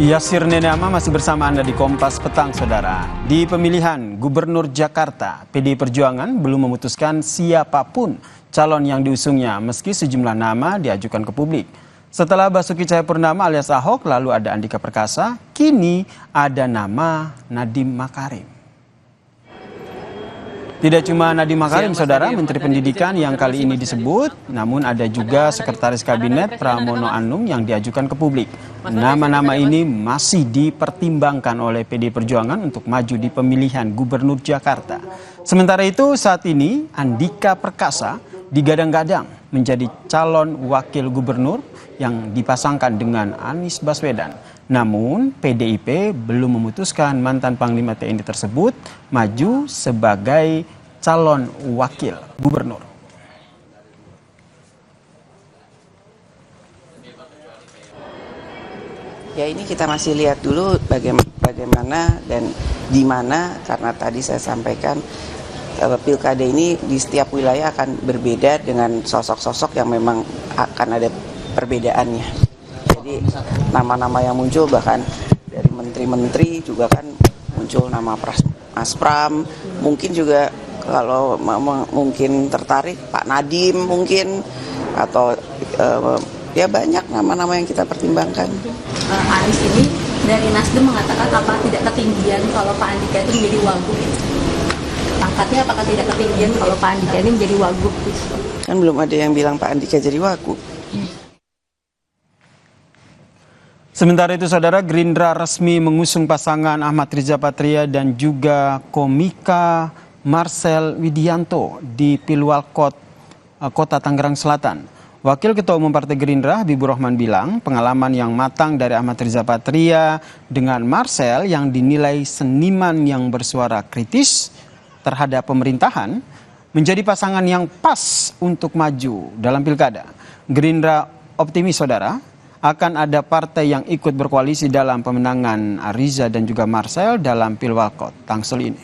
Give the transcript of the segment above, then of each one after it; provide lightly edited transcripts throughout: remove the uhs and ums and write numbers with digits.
Yasir Nenama masih bersama Anda di Kompas Petang, Saudara. Di pemilihan Gubernur Jakarta, PDI Perjuangan belum memutuskan siapapun calon yang diusungnya meski sejumlah nama diajukan ke publik. Setelah Basuki Cahayapurnama alias Ahok, lalu ada Andika Perkasa, kini ada nama Nadiem Makarim. Tidak cuma Nadiem Makarim, Saudara, Menteri Pendidikan yang kali ini disebut, namun ada juga Sekretaris Kabinet Pramono Anung yang diajukan ke publik. Nama-nama ini masih dipertimbangkan oleh PDI Perjuangan untuk maju di pemilihan Gubernur Jakarta. Sementara itu, saat ini Andika Perkasa digadang-gadang menjadi calon wakil gubernur yang dipasangkan dengan Anies Baswedan. Namun, PDIP belum memutuskan mantan Panglima TNI tersebut maju sebagai calon wakil gubernur. Ya, ini kita masih lihat dulu bagaimana dan di mana, karena tadi saya sampaikan pilkada ini di setiap wilayah akan berbeda dengan sosok-sosok yang memang akan ada perbedaannya. Jadi nama-nama yang muncul bahkan dari menteri-menteri juga kan muncul nama Mas Pram, mungkin juga kalau mungkin tertarik Pak Nadiem mungkin, atau ya banyak nama-nama yang kita pertimbangkan. Anies ini dari Nasdem mengatakan apa tidak ketinggian kalau Pak Andika itu menjadi wagub. Pangkatnya apakah tidak ketinggian kalau Pak Andika ini menjadi wagub? Kan belum ada yang bilang Pak Andika jadi wagub. Sementara itu, Saudara, Gerindra resmi mengusung pasangan Ahmad Riza Patria dan juga komika Marcel Widianto di Pilwalkot Kota Tangerang Selatan. Wakil Ketua Umum Partai Gerindra Habibur Rahman bilang pengalaman yang matang dari Ahmad Riza Patria dengan Marcel yang dinilai seniman yang bersuara kritis terhadap pemerintahan menjadi pasangan yang pas untuk maju dalam pilkada. Gerindra optimis, Saudara, akan ada partai yang ikut berkoalisi dalam pemenangan Riza dan juga Marcel dalam Pilwalkot Tangsel ini.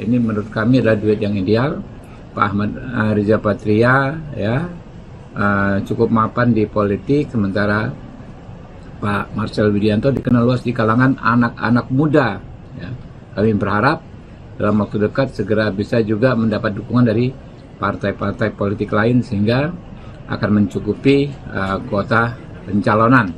Ini menurut kami adalah duet yang ideal. Pak Ahmad Riza Patria ya cukup mapan di politik, sementara Pak Marcel Widianto dikenal luas di kalangan anak-anak muda. Ya. Kami berharap dalam waktu dekat segera bisa juga mendapat dukungan dari partai-partai politik lain sehingga akan mencukupi kuota pencalonan.